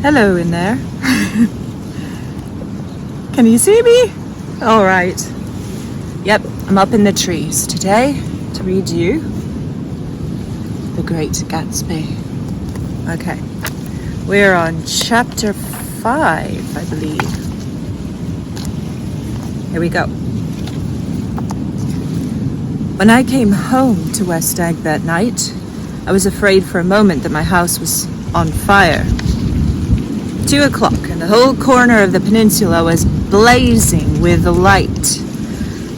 Hello in there. Can you see me? All right. Yep, I'm up in the trees today to read you The Great Gatsby. Okay. We're on chapter 5, I believe. Here we go. When I came home to West Egg that night, I was afraid for a moment that my house was on fire. 2 o'clock, and the whole corner of the peninsula was blazing with light,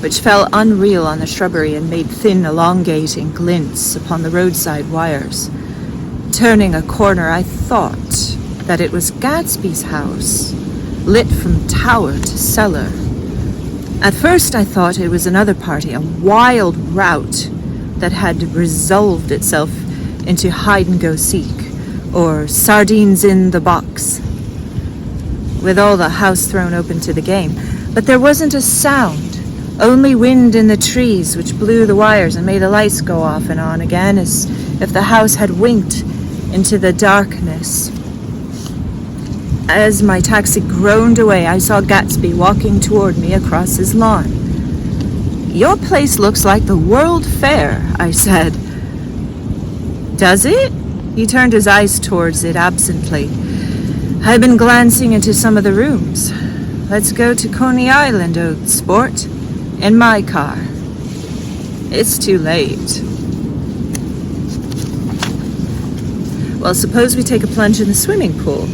which fell unreal on the shrubbery and made thin, elongating glints upon the roadside wires. Turning a corner, I thought that it was Gatsby's house, lit from tower to cellar. At first I thought it was another party, a wild rout that had resolved itself into hide-and-go-seek, or sardines in the box, with all the house thrown open to the game. But there wasn't a sound, only wind in the trees, which blew the wires and made the lights go off and on again, as if the house had winked into the darkness. As my taxi groaned away, I saw Gatsby walking toward me across his lawn. "Your place looks like the World Fair," I said. "Does it?" He turned his eyes towards it absently. "I've been glancing into some of the rooms. Let's go to Coney Island, old sport, in my car." "It's too late." "Well, suppose we take a plunge in the swimming pool.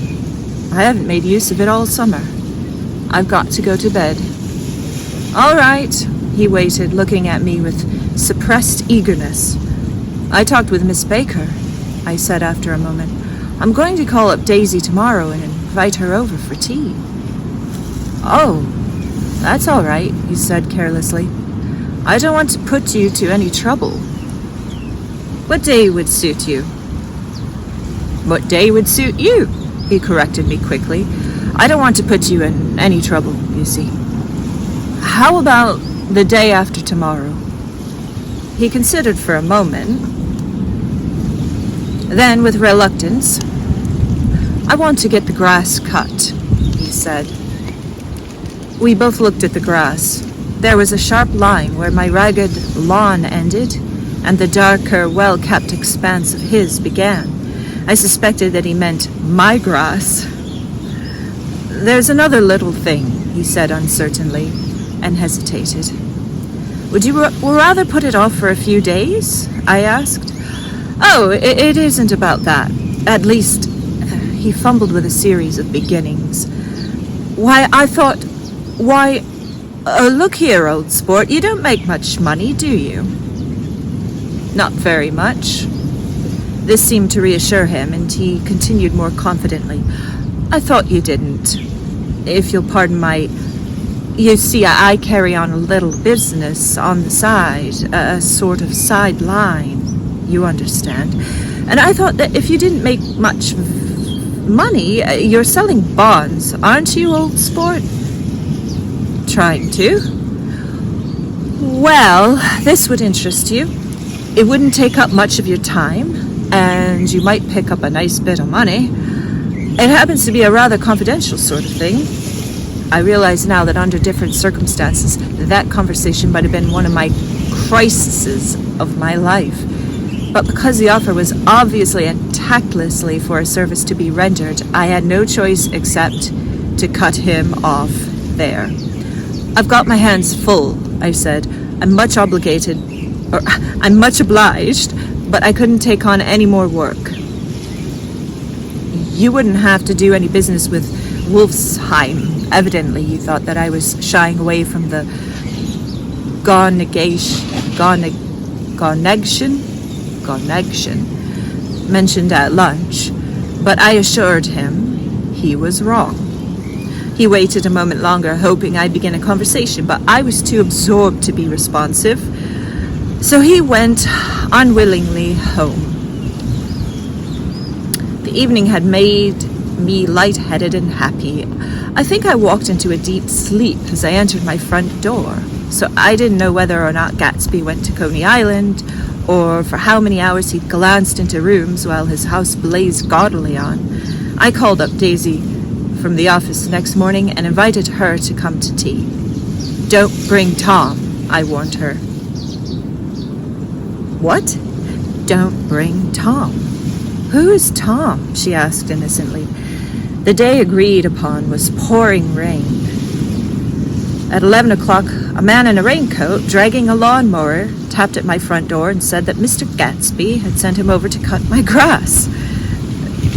I haven't made use of it all summer. I've got to go to bed." "All right." He waited, looking at me with suppressed eagerness. "I talked with Miss Baker," I said after a moment. "I'm going to call up Daisy tomorrow and invite her over for tea." "Oh, that's all right," he said carelessly. "I don't want to put you to any trouble." "What day would suit you?" "What day would suit you?" he corrected me quickly. "I don't want to put you in any trouble, you see." "How about the day after tomorrow?" He considered for a moment. Then, with reluctance, "I want to get the grass cut," he said. We both looked at the grass. There was a sharp line where my ragged lawn ended, and the darker, well-kept expanse of his began. I suspected that he meant my grass. "There's another little thing," he said uncertainly, and hesitated. "Would you rather put it off for a few days?" I asked. "Oh, it isn't about that. At least," he fumbled with a series of beginnings. Look here, old sport, you don't make much money, do you?" "Not very much." This seemed to reassure him, and he continued more confidently. "I thought you didn't. If you'll pardon my... You see, I carry on a little business on the side, a sort of sideline, you understand. And I thought that if you didn't make much money, you're selling bonds, aren't you, old sport?" "Trying to." "Well, this would interest you. It wouldn't take up much of your time, and you might pick up a nice bit of money. It happens to be a rather confidential sort of thing." I realize now that under different circumstances, that conversation might have been one of my crises of my life. But because the offer was obviously and tactlessly for a service to be rendered, I had no choice except to cut him off there. "I've got my hands full," I said. I'm much obliged, but I couldn't take on any more work." "You wouldn't have to do any business with Wolfsheim." Evidently, you thought that I was shying away from the connection mentioned at lunch, but I assured him he was wrong. He waited a moment longer, hoping I'd begin a conversation, but I was too absorbed to be responsive, so he went unwillingly home. The evening had made me lightheaded and happy. I think I walked into a deep sleep as I entered my front door, so I didn't know whether or not Gatsby went to Coney Island, or for how many hours he'd glanced into rooms while his house blazed gaudily on. I called up Daisy from the office the next morning and invited her to come to tea. Don't bring Tom, I warned her. What? Don't bring Tom. Who is Tom? She asked innocently. The day agreed upon was pouring rain. At 11 o'clock, a man in a raincoat, dragging a lawnmower, tapped at my front door and said that Mr. Gatsby had sent him over to cut my grass.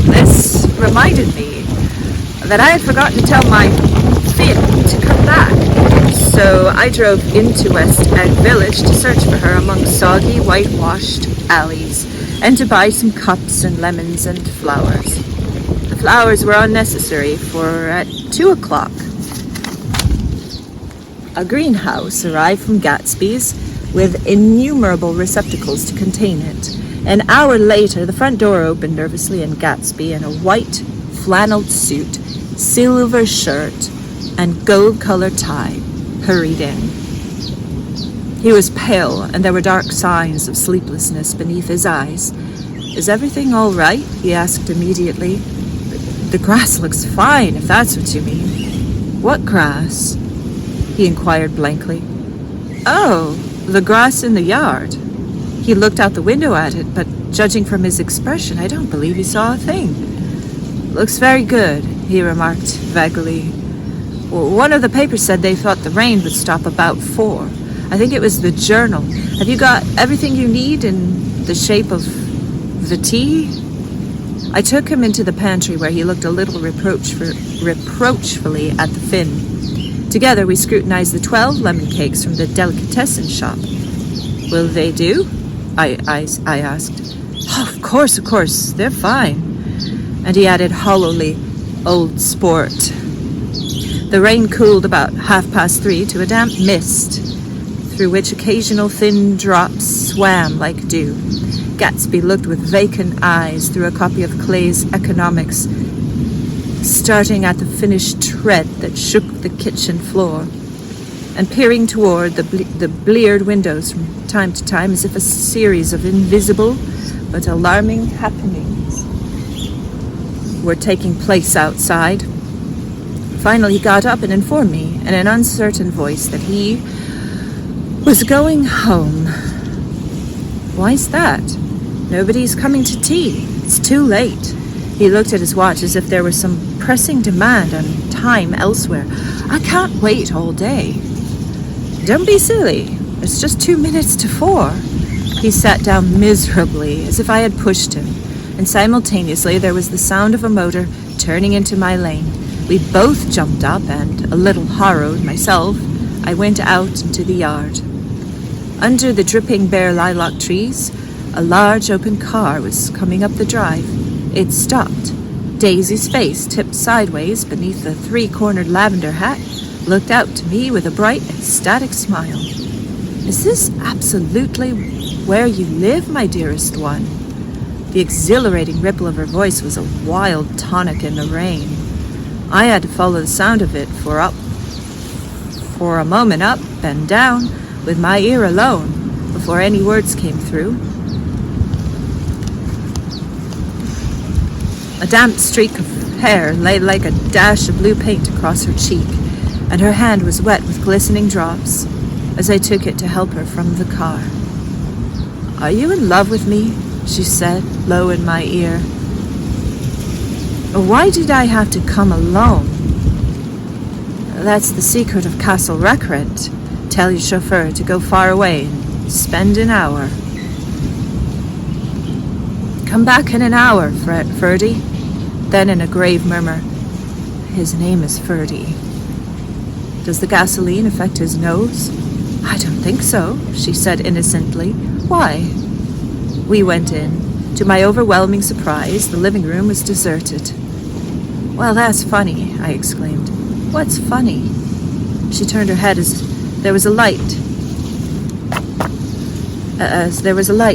This reminded me that I had forgotten to tell my Finn to come back. So I drove into West Egg Village to search for her among soggy, whitewashed alleys and to buy some cups and lemons and flowers. The flowers were unnecessary, for at 2 o'clock, a greenhouse arrived from Gatsby's with innumerable receptacles to contain it. An hour later, the front door opened nervously and Gatsby, in a white flannel suit, silver shirt, and gold-colored tie, hurried in. He was pale, and there were dark signs of sleeplessness beneath his eyes. Is everything all right? He asked immediately. The grass looks fine, if that's what you mean. What grass? He inquired blankly. Oh, the grass in the yard. He looked out the window at it, but judging from his expression, I don't believe he saw a thing. Looks very good, he remarked vaguely. One of the papers said they thought the rain would stop about 4. I think it was the Journal. Have you got everything you need in the shape of the tea? I took him into the pantry where he looked a little reproachfully at the Finn. Together we scrutinized the 12 lemon cakes from the delicatessen shop. Will they do? I asked. Oh, of course, they're fine. And he added hollowly, old sport. The rain cooled about 3:30 to a damp mist, through which occasional thin drops swam like dew. Gatsby looked with vacant eyes through a copy of Clay's Economics, starting at the finished tread that shook the kitchen floor, and peering toward the bleared windows from time to time as if a series of invisible but alarming happenings were taking place outside. Finally, he got up and informed me in an uncertain voice that he was going home. Why's that? Nobody's coming to tea. It's too late. He looked at his watch as if there was some pressing demand on time elsewhere. I can't wait all day. Don't be silly. It's just 2 minutes to 4. He sat down miserably, as if I had pushed him, and simultaneously there was the sound of a motor turning into my lane. We both jumped up, and, a little harrowed myself, I went out into the yard. Under the dripping bare lilac trees, a large open car was coming up the drive. It stopped. Daisy's face, tipped sideways beneath the 3-cornered lavender hat, looked out to me with a bright, ecstatic smile. Is this absolutely where you live, my dearest one? The exhilarating ripple of her voice was a wild tonic in the rain. I had to follow the sound of it for a moment up and down with my ear alone before any words came through. A damp streak of hair lay like a dash of blue paint across her cheek, and her hand was wet with glistening drops as I took it to help her from the car. Are you in love with me? She said, low in my ear. Why did I have to come alone? That's the secret of Castle Recrent. Tell your chauffeur to go far away and spend an hour. Come back in an hour, Ferdy. Then in a grave murmur, his name is Ferdy. Does the gasoline affect his nose? I don't think so, she said innocently. Why? We went in. To my overwhelming surprise, the living room was deserted. Well, that's funny, I exclaimed. What's funny? She turned her head as there was a light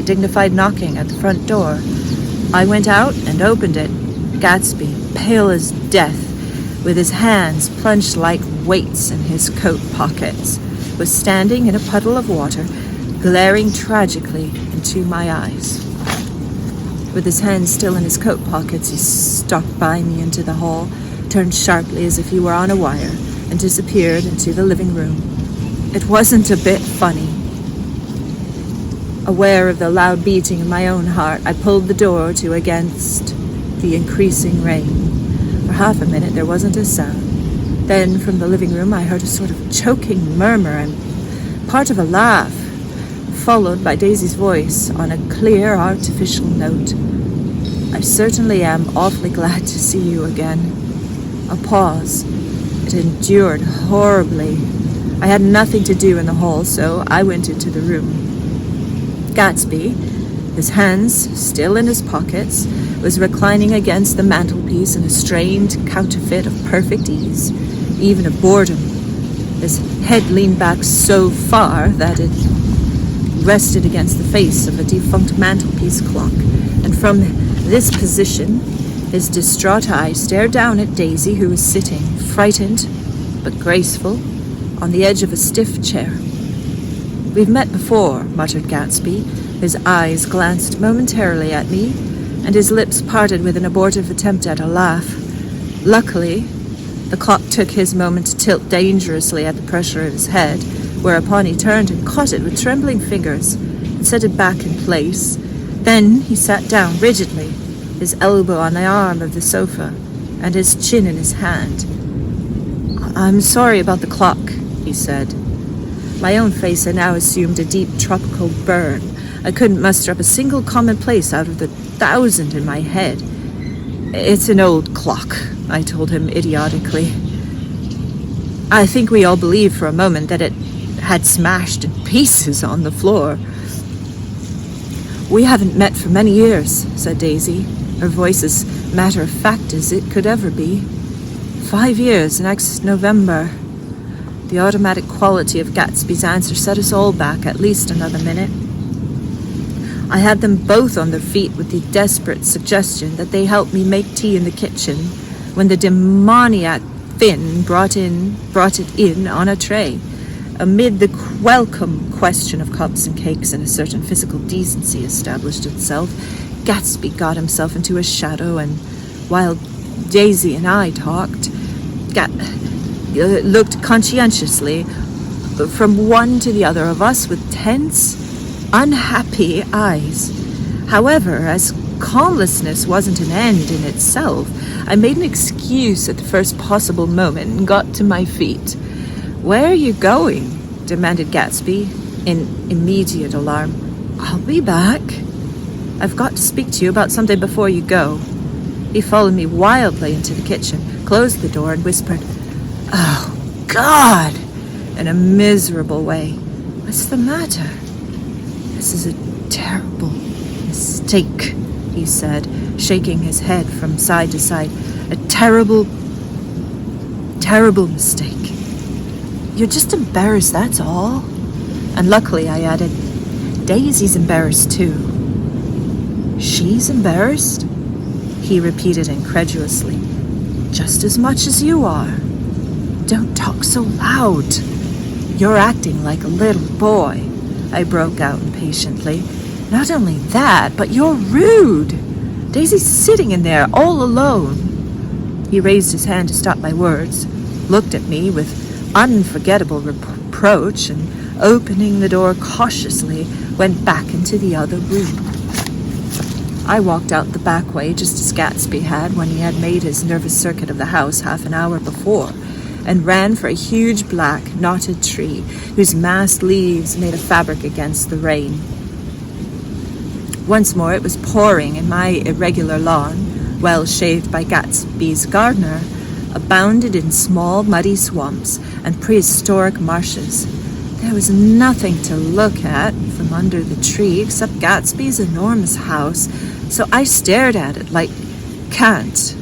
dignified knocking at the front door. I went out and opened it. Gatsby, pale as death, with his hands plunged like weights in his coat pockets, was standing in a puddle of water, glaring tragically into my eyes. With his hands still in his coat pockets, he stalked by me into the hall, turned sharply as if he were on a wire, and disappeared into the living room. It wasn't a bit funny. Aware of the loud beating of my own heart, I pulled the door to against the increasing rain. For half a minute there wasn't a sound. Then from the living room I heard a sort of choking murmur and part of a laugh, followed by Daisy's voice on a clear, artificial note. I certainly am awfully glad to see you again. A pause. It endured horribly. I had nothing to do in the hall, so I went into the room. Gatsby, his hands still in his pockets, was reclining against the mantelpiece in a strained counterfeit of perfect ease, even of boredom. His head leaned back so far that it rested against the face of a defunct mantelpiece clock, and from this position, his distraught eyes stared down at Daisy, who was sitting, frightened but graceful, on the edge of a stiff chair. "We've met before," muttered Gatsby. His eyes glanced momentarily at me, and his lips parted with an abortive attempt at a laugh. Luckily, the clock took his moment to tilt dangerously at the pressure of his head, whereupon he turned and caught it with trembling fingers and set it back in place. Then he sat down rigidly, his elbow on the arm of the sofa and his chin in his hand. "I'm sorry about the clock," he said. My own face had now assumed a deep tropical burn. I couldn't muster up a single commonplace out of the 1,000 in my head. "It's an old clock," I told him idiotically. I think we all believed for a moment that it had smashed in pieces on the floor. "We haven't met for many years," said Daisy, her voice as matter-of-fact as it could ever be. 5 years next November." The automatic quality of Gatsby's answer set us all back at least another minute. I had them both on their feet with the desperate suggestion that they help me make tea in the kitchen when the demoniac Finn brought it in on a tray. Amid the welcome question of cups and cakes and a certain physical decency established itself, Gatsby got himself into a shadow, and while Daisy and I talked, looked conscientiously from one to the other of us with tense, unhappy eyes. However, as calmlessness wasn't an end in itself, I made an excuse at the first possible moment and got to my feet. "Where are you going?" demanded Gatsby in immediate alarm. "I'll be back. I've got to speak to you about something before you go." He followed me wildly into the kitchen, closed the door, and whispered, "Oh, God!" in a miserable way. "What's the matter?" "This is a terrible mistake," he said, shaking his head from side to side. "A terrible, terrible mistake. You're just embarrassed, that's all." And luckily, I added, "Daisy's embarrassed too." "She's embarrassed?" he repeated incredulously. "Just as much as you are." "Don't talk so loud. You're acting like a little boy," I broke out impatiently. "Not only that, but you're rude. Daisy's sitting in there all alone." He raised his hand to stop my words, looked at me with unforgettable reproach, and opening the door cautiously, went back into the other room. I walked out the back way just as Gatsby had when he had made his nervous circuit of the house half an hour before, and ran for a huge black, knotted tree whose massed leaves made a fabric against the rain. Once more it was pouring, and my irregular lawn, well shaved by Gatsby's gardener, abounded in small muddy swamps and prehistoric marshes. There was nothing to look at from under the tree except Gatsby's enormous house, so I stared at it like Kant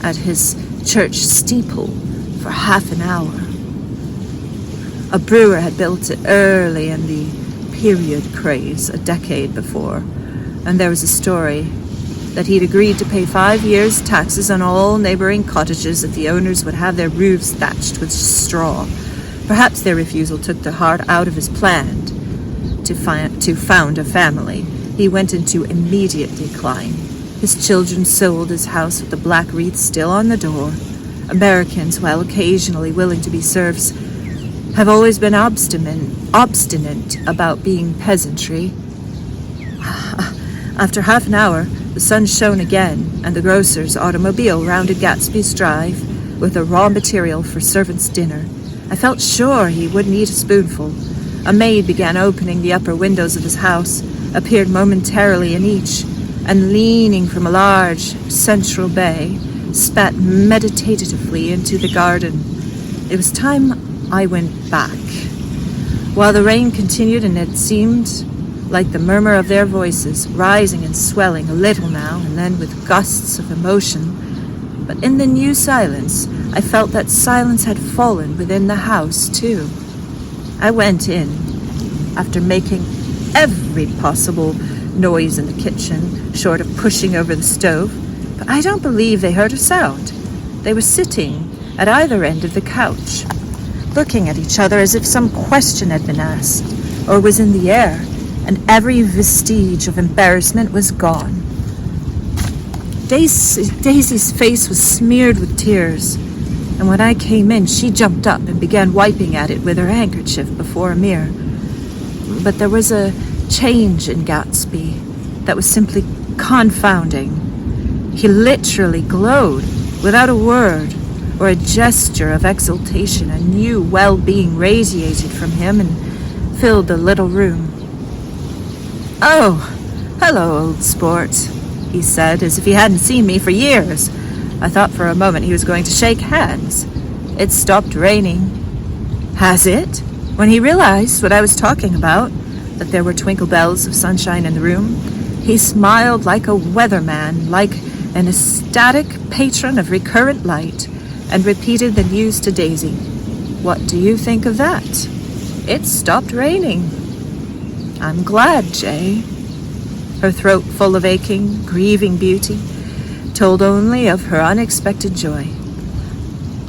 at his church steeple for half an hour. A brewer had built it early in the period craze, a decade before, and there was a story that he'd agreed to pay 5 years' taxes on all neighboring cottages if the owners would have their roofs thatched with straw. Perhaps their refusal took the heart out of his plan to found a family. He went into immediate decline. His children sold his house with the black wreath still on the door. Americans, while occasionally willing to be serfs, have always been obstinate about being peasantry. After half an hour, the sun shone again, and the grocer's automobile rounded Gatsby's drive with the raw material for servants' dinner. I felt sure he wouldn't eat a spoonful. A maid began opening the upper windows of his house, appeared momentarily in each, and leaning from a large central bay, spat meditatively into the garden. It was time I went back. While the rain continued, and it seemed like the murmur of their voices, rising and swelling a little now and then with gusts of emotion. But in the new silence, I felt that silence had fallen within the house, too. I went in, after making every possible noise in the kitchen, short of pushing over the stove, but I don't believe they heard a sound. They were sitting at either end of the couch, looking at each other as if some question had been asked, or was in the air, and every vestige of embarrassment was gone. Daisy's face was smeared with tears, and when I came in, she jumped up and began wiping at it with her handkerchief before a mirror. But there was a change in Gatsby that was simply confounding. He literally glowed without a word or a gesture of exultation. A new well-being radiated from him and filled the little room. "Oh, hello, old sport," he said, as if he hadn't seen me for years. I thought for a moment he was going to shake hands. It stopped raining. Has it? When he realized what I was talking about, that there were twinkle bells of sunshine in the room, he smiled like a weatherman, like an ecstatic patron of recurrent light, and repeated the news to Daisy. "What do you think of that? It stopped raining." "I'm glad, Jay." Her throat full of aching, grieving beauty, told only of her unexpected joy.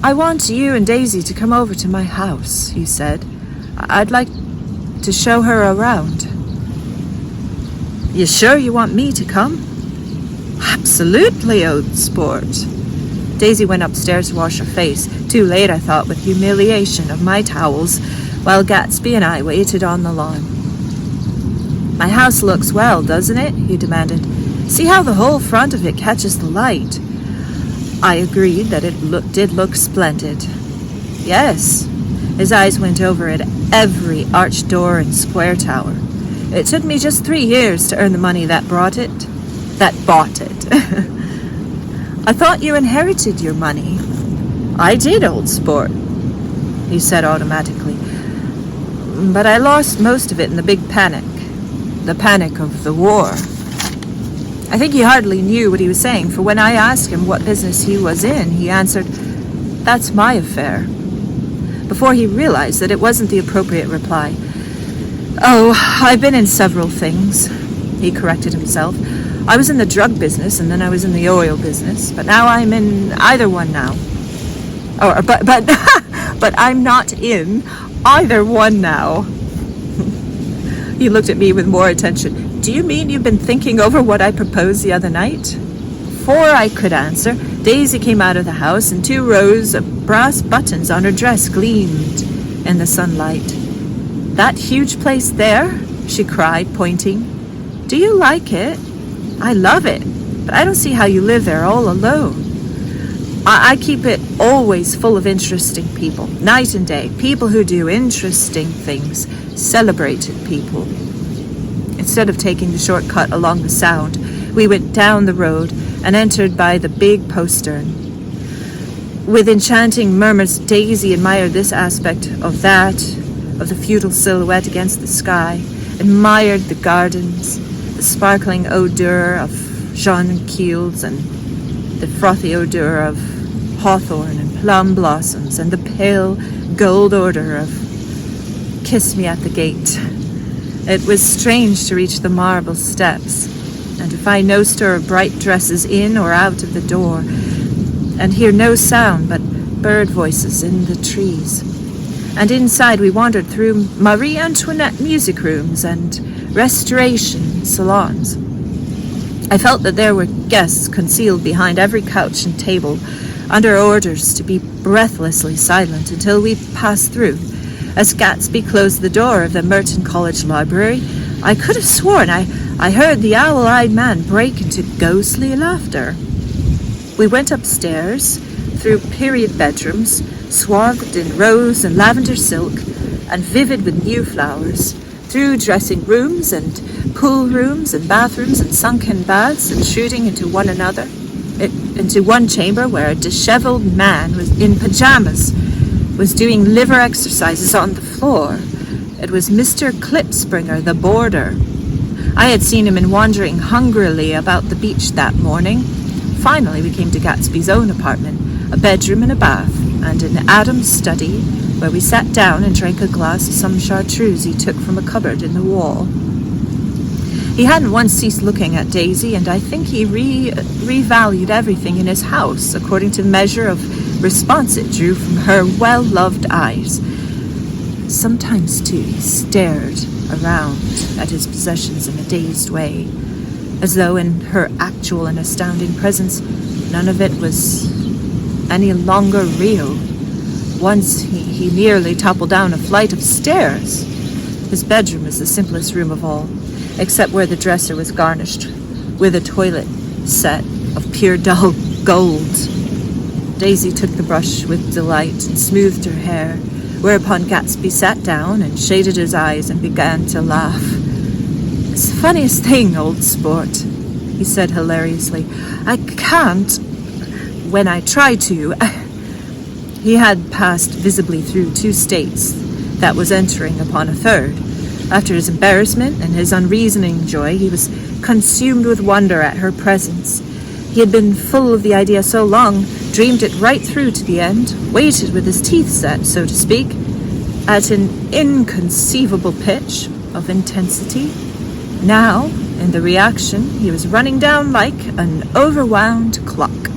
"I want you and Daisy to come over to my house," he said. "I'd like to show her around." "You sure you want me to come?" "Absolutely, old sport." Daisy went upstairs to wash her face, too late, I thought, with humiliation of my towels, while Gatsby and I waited on the lawn. "My house looks well, doesn't it?" he demanded. "See how the whole front of it catches the light?" I agreed that it did look splendid. "Yes." His eyes went over at every arched door and square tower. "It took me just 3 years to earn the money that bought it. "I thought you inherited your money." "I did, old sport," he said automatically. "But I lost most of it in the big panic. The panic of the war." I think he hardly knew what he was saying, for when I asked him what business he was in, he answered, "That's my affair," before he realized that it wasn't the appropriate reply. "Oh, I've been in several things," he corrected himself. "I was in the drug business, and then I was in the oil business, but now I'm in either one now. But I'm not in either one now." He looked at me with more attention. "Do you mean you've been thinking over what I proposed the other night?" Before I could answer, Daisy came out of the house, and 2 rows of brass buttons on her dress gleamed in the sunlight. "That huge place there?" she cried, pointing. "Do you like it?" "I love it, but I don't see how you live there all alone." I keep it always full of interesting people, night and day, people who do interesting things, celebrated people. Instead of taking the shortcut along the Sound, we went down the road and entered by the big postern. With enchanting murmurs, Daisy admired this aspect of that, of the futile silhouette against the sky, admired the gardens, the sparkling odor of jonquils and the frothy odor of hawthorn and plum blossoms, and the pale gold odor of "Kiss Me at the Gate." It was strange to reach the marble steps, and to find no stir of bright dresses in or out of the door, and hear no sound but bird voices in the trees. And inside we wandered through Marie Antoinette music rooms and restoration salons. I felt that there were guests concealed behind every couch and table, under orders to be breathlessly silent until we passed through. As Gatsby closed the door of the Merton College library, I could have sworn I heard the owl-eyed man break into ghostly laughter. We went upstairs, through period bedrooms, swathed in rose and lavender silk, and vivid with new flowers, through dressing rooms and pool rooms and bathrooms and sunken baths, intruding into one another, into one chamber where a disheveled man in pajamas was doing liver exercises on the floor. It was Mr. Klipspringer, the boarder. I had seen him in wandering hungrily about the beach that morning. Finally, we came to Gatsby's own apartment, a bedroom and a bath, and an Adam's study, where we sat down and drank a glass of some chartreuse he took from a cupboard in the wall. He hadn't once ceased looking at Daisy, and I think he revalued everything in his house according to the measure of response it drew from her well-loved eyes. Sometimes, too, he stared around at his possessions in a dazed way, as though in her actual and astounding presence, none of it was any longer real. Once he nearly toppled down a flight of stairs. His bedroom was the simplest room of all, except where the dresser was garnished with a toilet set of pure dull gold. Daisy took the brush with delight and smoothed her hair, whereupon Gatsby sat down and shaded his eyes and began to laugh. "It's the funniest thing, old sport," he said hilariously. "I can't, when I try to." He had passed visibly through two states that was entering upon a third. After his embarrassment and his unreasoning joy, he was consumed with wonder at her presence. He had been full of the idea so long, dreamed it right through to the end, waited with his teeth set, so to speak, at an inconceivable pitch of intensity. Now, in the reaction, he was running down like an overwound clock.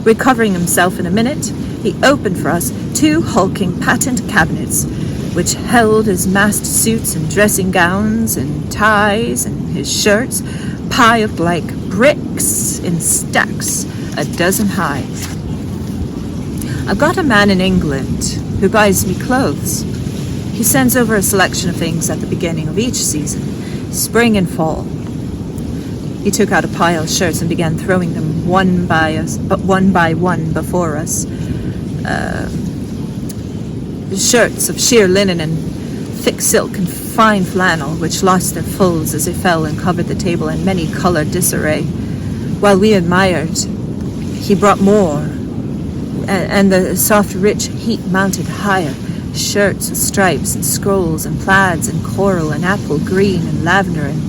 Recovering himself in a minute, he opened for us two hulking patent cabinets, which held his massed suits and dressing gowns and ties and his shirts, piled like bricks in stacks, a dozen high. I've got a man in England who buys me clothes. He sends over a selection of things at the beginning of each season, spring and fall. He took out a pile of shirts and began throwing them one by one before us. Shirts of sheer linen and thick silk and fine flannel, which lost their folds as they fell and covered the table in many-colored disarray. While we admired, he brought more, and the soft, rich heat mounted higher. Shirts with stripes and scrolls and plaids and coral and apple green and lavender and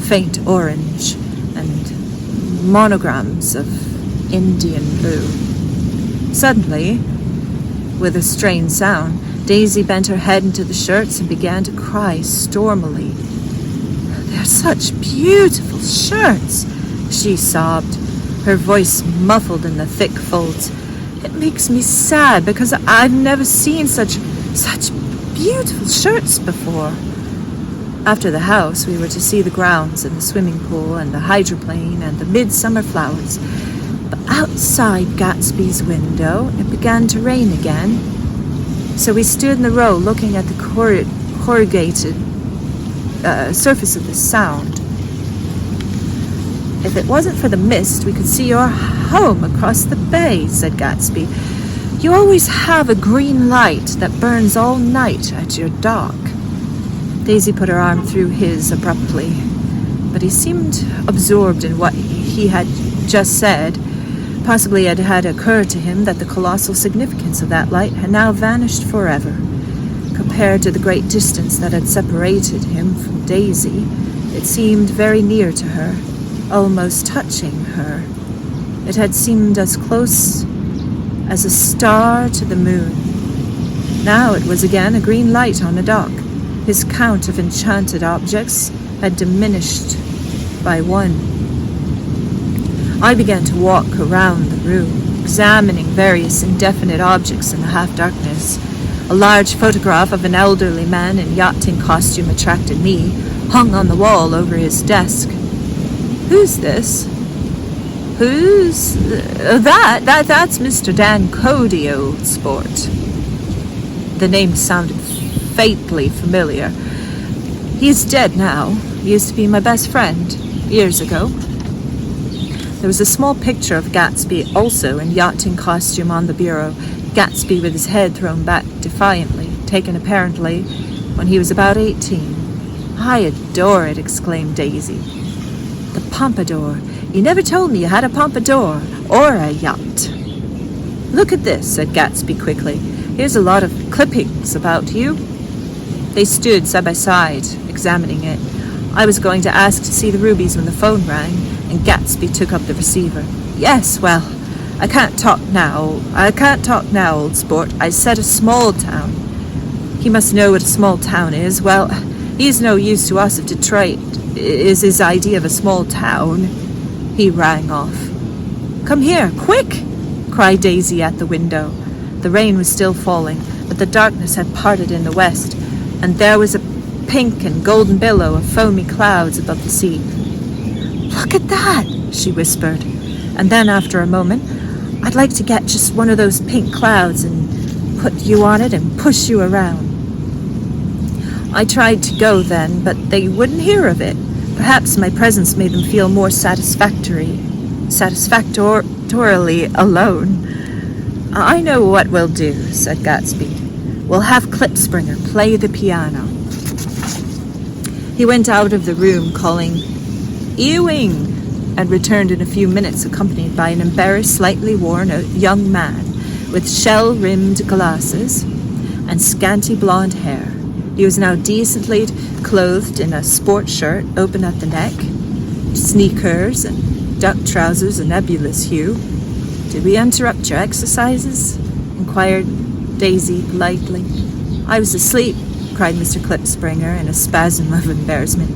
faint orange and monograms of Indian blue. Suddenly, with a strained sound, Daisy bent her head into the shirts and began to cry stormily. "They're such beautiful shirts," she sobbed, her voice muffled in the thick folds. "It makes me sad because I've never seen such beautiful shirts before." After the house, we were to see the grounds and the swimming pool and the hydroplane and the midsummer flowers. But outside Gatsby's window, it began to rain again. So we stood in the row looking at the corrugated surface of the Sound. "If it wasn't for the mist, we could see your home across the bay," said Gatsby. "You always have a green light that burns all night at your dock." Daisy put her arm through his abruptly, but he seemed absorbed in what he had just said. Possibly it had occurred to him that the colossal significance of that light had now vanished forever. Compared to the great distance that had separated him from Daisy, it seemed very near to her, almost touching her. It had seemed as close as a star to the moon. Now it was again a green light on the dock. His count of enchanted objects had diminished by one. I began to walk around the room, examining various indefinite objects in the half-darkness. A large photograph of an elderly man in yachting costume attracted me, hung on the wall over his desk. Who's this? Who's that's Mr. Dan Cody, old sport. The name sounded faintly familiar. He's dead now. He used to be my best friend years ago. There was a small picture of Gatsby also in yachting costume on the bureau. Gatsby with his head thrown back defiantly, taken apparently when he was about 18. I adore it, exclaimed Daisy. The pompadour. You never told me you had a pompadour or a yacht. Look at this, said Gatsby quickly. Here's a lot of clippings about you. They stood side by side, examining it. I was going to ask to see the rubies when the phone rang, and Gatsby took up the receiver. Yes, well, I can't talk now, old sport. I said a small town. He must know what a small town is. Well, he's no use to us if Detroit is his idea of a small town. He rang off. Come here, quick! Cried Daisy at the window. The rain was still falling, but the darkness had parted in the west, and there was a pink and golden billow of foamy clouds above the sea. Look at that, she whispered, and then after a moment, I'd like to get just one of those pink clouds and put you on it and push you around. I tried to go then, but they wouldn't hear of it. Perhaps my presence made them feel more satisfactorily alone. I know what we'll do, said Gatsby. We'll have Klipspringer play the piano. He went out of the room calling, Ewing, and returned in a few minutes accompanied by an embarrassed, slightly worn-out young man with shell-rimmed glasses and scanty blonde hair. He was now decently clothed in a sport shirt open at the neck, sneakers and duck trousers, a nebulous hue. Did we interrupt your exercises? Inquired Daisy politely. I was asleep, cried Mr. Klipspringer in a spasm of embarrassment.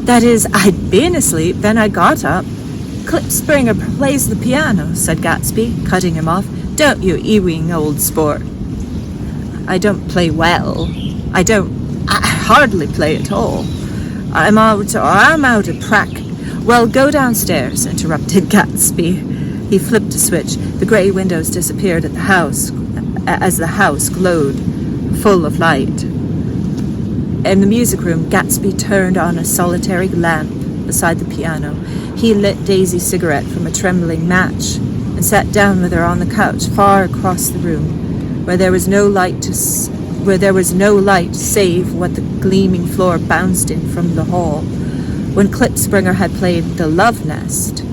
That is, I'd been asleep, then I got up. Klipspringer plays the piano, said Gatsby, cutting him off. Don't you, Ewing, old sport? I don't play well. I hardly play at all. I'm out of practice. Well, go downstairs, interrupted Gatsby. He flipped a switch. The grey windows disappeared at the house as the house glowed, full of light. In the music room, Gatsby turned on a solitary lamp beside the piano. He lit Daisy's cigarette from a trembling match and sat down with her on the couch far across the room, where there was no light save what the gleaming floor bounced in from the hall. When Klipspringer had played The Love Nest,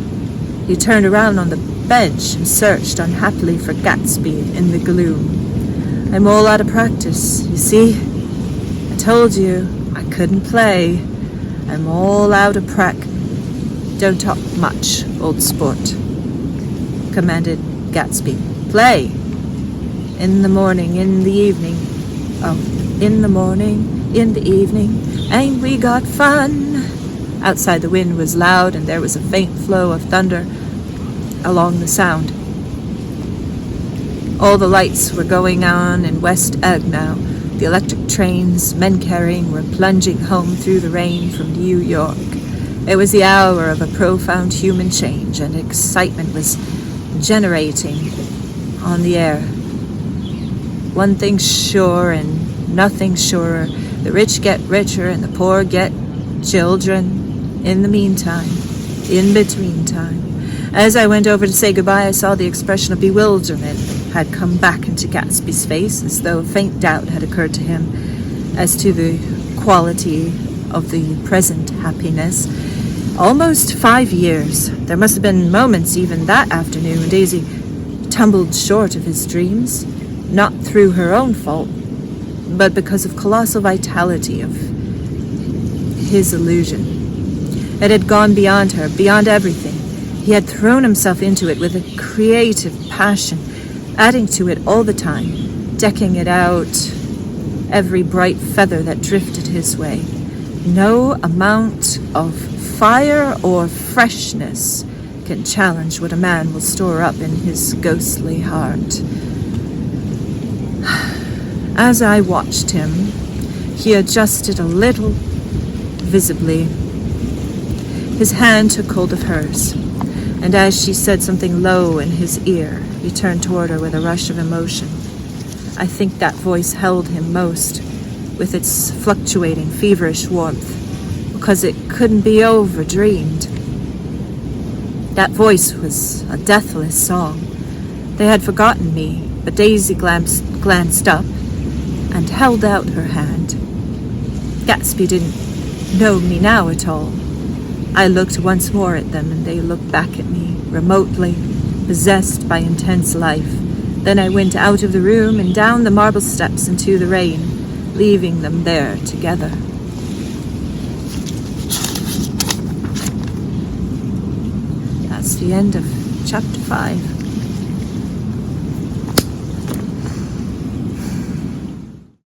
he turned around on the bench and searched unhappily for Gatsby in the gloom. I'm all out of practice, you see. I told you I couldn't play. I'm all out of Don't talk much, old sport, commanded Gatsby. Play. In the morning, in the evening. Oh, in the morning, in the evening, ain't we got fun? Outside the wind was loud and there was a faint flow of thunder along the sound. All the lights were going on in West Egg now. The electric trains men carrying were plunging home through the rain from New York. It was the hour of a profound human change, and excitement was generating on the air. One thing's sure and nothing surer. The rich get richer and the poor get children. In the meantime, in between time. As I went over to say goodbye, I saw the expression of bewilderment had come back into Gatsby's face, as though a faint doubt had occurred to him as to the quality of the present happiness. Almost 5 years. There must have been moments even that afternoon when Daisy tumbled short of his dreams, not through her own fault, but because of colossal vitality of his illusion. It had gone beyond her, beyond everything. He had thrown himself into it with a creative passion, adding to it all the time, decking it out, every bright feather that drifted his way. No amount of fire or freshness can challenge what a man will store up in his ghostly heart. As I watched him, he adjusted a little, visibly. His hand took hold of hers, and as she said something low in his ear, he turned toward her with a rush of emotion. I think that voice held him most, with its fluctuating, feverish warmth, because it couldn't be overdreamed. That voice was a deathless song. They had forgotten me, but Daisy glanced up and held out her hand. Gatsby didn't know me now at all. I looked once more at them, and they looked back at me, remotely, possessed by intense life. Then I went out of the room and down the marble steps into the rain, leaving them there together. That's the end of chapter 5.